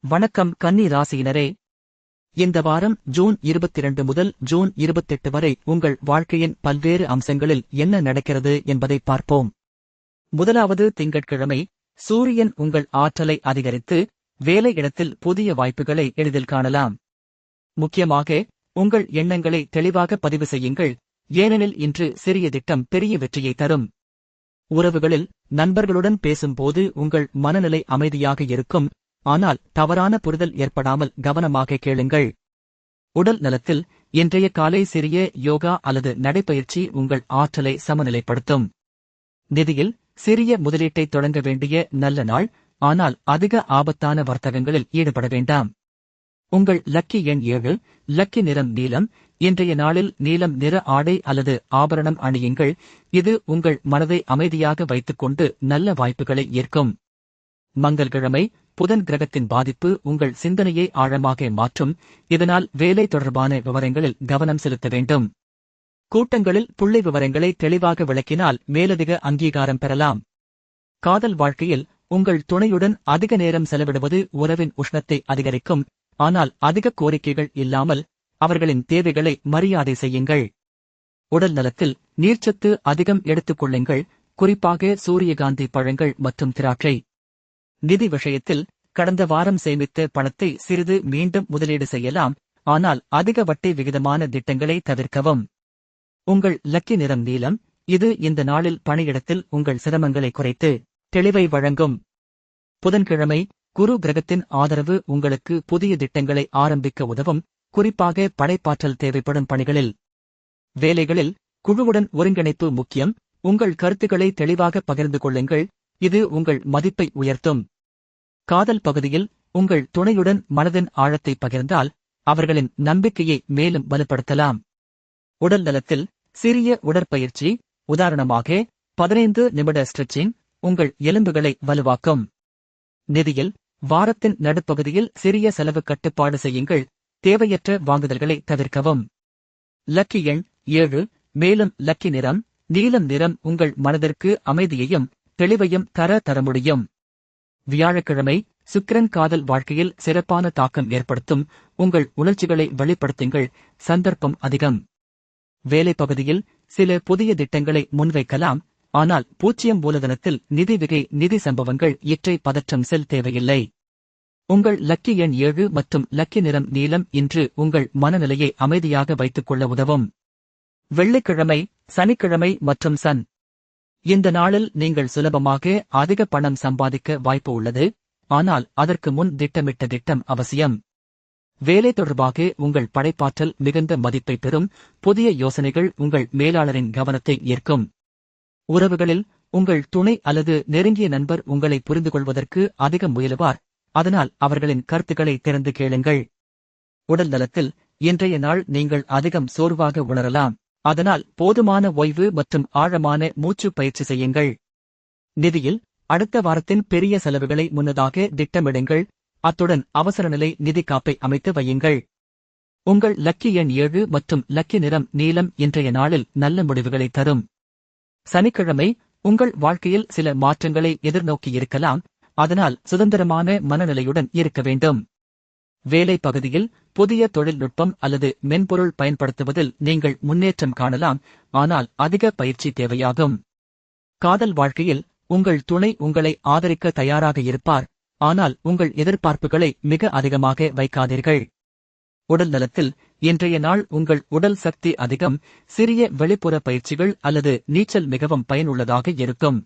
வணக்கம் கன்னி ராசியினரே. இந்த வாரம் ஜூன் 22 முதல் ஜூன் 28 வரை உங்கள் வாழ்க்கையின் பல்வேறு அம்சங்களில் என்ன நடக்கிறது என்பதை பார்ப்போம். முதலாவது திங்கட்கிழமை. சூரியன் உங்கள் ஆற்றலை அதிகரித்து வேலை இடத்தில் புதிய வாய்ப்புகளை எளிதில் காணலாம். முக்கியமாக உங்கள் எண்ணங்களை தெளிவாக பதிவு செய்யுங்கள், ஏனெனில் இன்று சிறிய திட்டம் பெரிய வெற்றியை தரும். உறவுகளில் நண்பர்களுடன் பேசும்போது உங்கள் மனநிலை அமைதியாக இருக்கும், ஆனால் தவறான புரிதல் ஏற்படாமல் கவனமாக கேளுங்கள். உடல் நலத்தில் இன்றைய காலை சிறிய யோகா அல்லது நடைப்பயிற்சி உங்கள் ஆற்றலை சமநிலைப்படுத்தும். நிதியில் சிறிய முதலீட்டை தொடங்க வேண்டிய நல்ல நாள், ஆனால் அதிக ஆபத்தான வர்த்தகங்களில் ஈடுபட வேண்டாம். உங்கள் லக்கி எண் 7. லக்கி நிறம் நீலம். இன்றைய நாளில் நீலம் நிற ஆடை அல்லது ஆபரணம் அணியுங்கள், இது உங்கள் மனதை அமைதியாக வைத்துக்கொண்டு நல்ல வாய்ப்புகளை ஈர்க்கும். மங்கள்கிழமை. புதன் கிரகத்தின் பாதிப்பு உங்கள் சிந்தனையை ஆழமாக மாற்றும், இதனால் வேலை தொடர்பான விவரங்களில் கவனம் செலுத்த வேண்டும். கூட்டங்களில் புள்ளி விவரங்களை தெளிவாக விளக்கினால் மேலதிக அங்கீகாரம் பெறலாம். காதல் வாழ்க்கையில் உங்கள் துணையுடன் அதிக நேரம் செலவிடுவது உறவின் உஷ்ணத்தை அதிகரிக்கும், ஆனால் அதிக கோரிக்கைகள் இல்லாமல் அவர்களின் தேவைகளை மரியாதை செய்யுங்கள். உடல் நலத்தில் நீர்ச்சத்து அதிகம் எடுத்துக் கொள்ளுங்கள், குறிப்பாக சூரியகாந்தி பழங்கள் மற்றும் திராட்சை. நிதி விஷயத்தில் கடந்த வாரம் சேமித்த பணத்தை சிறிது மீண்டும் முதலீடு செய்யலாம், ஆனால் அதிக வட்டி விகிதமான திட்டங்களை தவிர்க்கவும். உங்கள் லக்கி நிறம் நீலம். இது இந்த நாளில் பணியிடத்தில் உங்கள் சிரமங்களை குறைத்து தெளிவை வழங்கும். புதன்கிழமை. குரு கிரகத்தின் ஆதரவு உங்களுக்கு புதிய திட்டங்களை ஆரம்பிக்க உதவும், குறிப்பாக படைப்பாற்றல் தேவைப்படும் பணிகளில். வேலைகளில் குழுவுடன் ஒருங்கிணைப்பு முக்கியம், உங்கள் கருத்துக்களை தெளிவாக பகிர்ந்து கொள்ளுங்கள், இது உங்கள் மதிப்பை உயர்த்தும். காதல் பகுதியில் உங்கள் துணையுடன் மனதின் ஆழத்தை பகிர்ந்தால் அவர்களின் நம்பிக்கையை மேலும் வலுப்படுத்தலாம். உடல் நலத்தில் சிறிய உடற்பயிற்சி, உதாரணமாக 15 நிமிட ஸ்ட்ரெச்சிங், உங்கள் எலும்புகளை வலுவாக்கும். நிதியில் வாரத்தின் நடுப்பகுதியில் சிறிய செலவு கட்டுப்பாடு செய்யுங்கள், தேவையற்ற வாங்குதல்களை தவிர்க்கவும். லக்கி எண் 7. மேலும் லக்கி நிறம் நீலம் நிறம் உங்கள் மனதிற்கு அமைதியையும் தெளிவையும் தர முடியும். வியாழக்கிழமை. சுக்கிரன் காதல் வாழ்க்கையில் சிறப்பான தாக்கம் ஏற்படுத்தும், உங்கள் உணர்ச்சிகளை வெளிப்படுத்துங்கள், சந்தர்ப்பம் அதிகம். வேலை பகுதியில் சில புதிய திட்டங்களை முன்வைக்கலாம், ஆனால் 0 மூலதனத்தில் நிதி சம்பவங்கள் இற்றை பதற்றம் செல் தேவையில்லை. உங்கள் லக்கி எண் 7 மற்றும் லக்கி நிறம் நீலம் இன்று உங்கள் மனநிலையை அமைதியாக வைத்துக் கொள்ள உதவும். வெள்ளிக்கிழமை, சனிக்கிழமை மற்றும் சன். இந்த நாளில் நீங்கள் சுலபமாக அதிக பணம் சம்பாதிக்க வாய்ப்பு உள்ளது, ஆனால் அதற்கு முன் திட்டமிட்ட திட்டம் அவசியம். வேலை தொடர்பாக உங்கள் படைப்பாற்றல் மிகுந்த மதிப்பை பெறும், புதிய யோசனைகள் உங்கள் மேலாளரின் கவனத்தை ஈர்க்கும். உறவுகளில் உங்கள் துணை அல்லது நெருங்கிய நண்பர் உங்களை புரிந்துகொள்வதற்கு அதிகம் முயலுவார், அதனால் அவர்களின் கருத்துக்களை திறந்து கேளுங்கள். உடல் நலத்தில் இன்றைய நாள் நீங்கள் அதிகம் சோர்வாக உணரலாம், அதனால் போதுமான ஓய்வு மற்றும் ஆழமான மூச்சு பயிற்சி செய்யுங்கள். நிதியில் அடுத்த வாரத்தின் பெரிய செலவுகளை முன்னதாக திட்டமிடுங்கள், அத்துடன் அவசரநிலை நிதி காப்பை அமைத்து வையுங்கள். உங்கள் லக்கி எண் 7 மற்றும் லக்கி நிறம் நீலம் இன்றைய நாளில் நல்ல முடிவுகளை தரும். சனிக்கிழமை. உங்கள் வாழ்க்கையில் சில மாற்றங்களை எதிர்நோக்கியிருக்கலாம், அதனால் சுதந்திரமான மனநிலையுடன் இருக்க வேண்டும். வேலை பகுதியில் புதிய தொழில்நுட்பம் அல்லது மென்பொருள் பயன்படுத்துவதில் நீங்கள் முன்னேற்றம் காணலாம், ஆனால் அதிக பயிற்சி தேவையாகும். காதல் வாழ்க்கையில் உங்கள் துணை உங்களை ஆதரிக்க தயாராக இருப்பார், ஆனால் உங்கள் எதிர்பார்ப்புகளை மிக அதிகமாக வைக்காதீர்கள். உடல் நலத்தில் இன்றைய நாள் உங்கள் உடல் சக்தி அதிகம், சிறிய வெளிப்புற பயிற்சிகள் அல்லது நீச்சல் மிகவும் பயனுள்ளதாக இருக்கும்.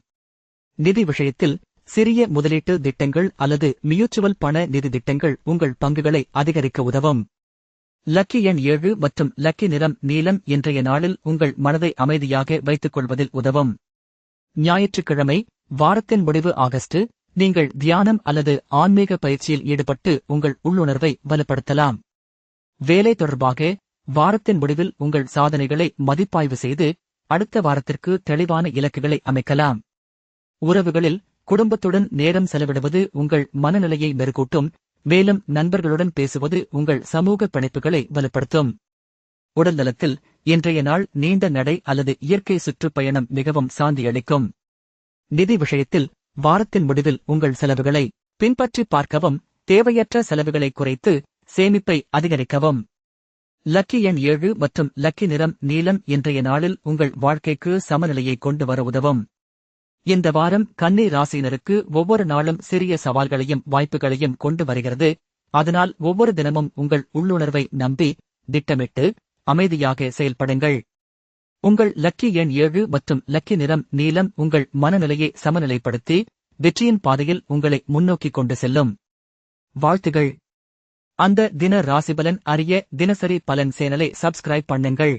நிதி விஷயத்தில் சிறிய முதலீட்டு திட்டங்கள் அல்லது மியூச்சுவல் பண நிதி திட்டங்கள் உங்கள் பங்குகளை அதிகரிக்க உதவும். லக்கி எண் 7 மற்றும் லக்கி நிறம் நீலம் இன்றைய நாளில் உங்கள் மனதை அமைதியாக வைத்துக் கொள்வதில் உதவும். ஞாயிற்றுக்கிழமை. வாரத்தின் முடிவு ஆகஸ்ட். நீங்கள் தியானம் அல்லது ஆன்மீக பயிற்சியில் ஈடுபட்டு உங்கள் உள்ளுணர்வை வலுப்படுத்தலாம். வேலை தொடர்பாக வாரத்தின் முடிவில் உங்கள் சாதனைகளை மதிப்பாய்வு செய்து அடுத்த வாரத்திற்கு தெளிவான இலக்குகளை அமைக்கலாம். உறவுகளில் குடும்பத்துடன் நேரம் செலவிடுவது உங்கள் மனநிலையை மெருகூட்டும், மேலும் நண்பர்களுடன் பேசுவது உங்கள் சமூக பிணைப்புகளை வலுப்படுத்தும். உடல் நலத்தில் இன்றைய நாள் நீண்ட நடை அல்லது இயற்கை சுற்றுப்பயணம் மிகவும் சாந்தியளிக்கும். நிதி விஷயத்தில் வாரத்தின் முடிவில் உங்கள் செலவுகளை பின்பற்றி பார்க்கவும், தேவையற்ற செலவுகளை குறைத்து சேமிப்பை அதிகரிக்கவும். லக்கி எண் 7 மற்றும் லக்கி நிறம் நீலம் இன்றைய நாளில் உங்கள் வாழ்க்கைக்கு சமநிலையை கொண்டு வர உதவும். இந்த வாரம் கன்னி ராசியினருக்கு ஒவ்வொரு நாளும் சிறிய சவால்களையும் வாய்ப்புகளையும் கொண்டு வருகிறது. அதனால் ஒவ்வொரு தினமும் உங்கள் உள்ளுணர்வை நம்பி திட்டமிட்டு அமைதியாக செயல்படுங்கள். உங்கள் லக்கி எண் 7 மற்றும் லக்கி நிறம் நீலம் உங்கள் மனநிலையை சமநிலைப்படுத்தி வெற்றியின் பாதையில் உங்களை முன்னோக்கி கொண்டு செல்லும். வாழ்த்துகள். அந்த தின ராசிபலன் அறிய தினசரி பலன் சேனலை சப்ஸ்கிரைப் பண்ணுங்கள்.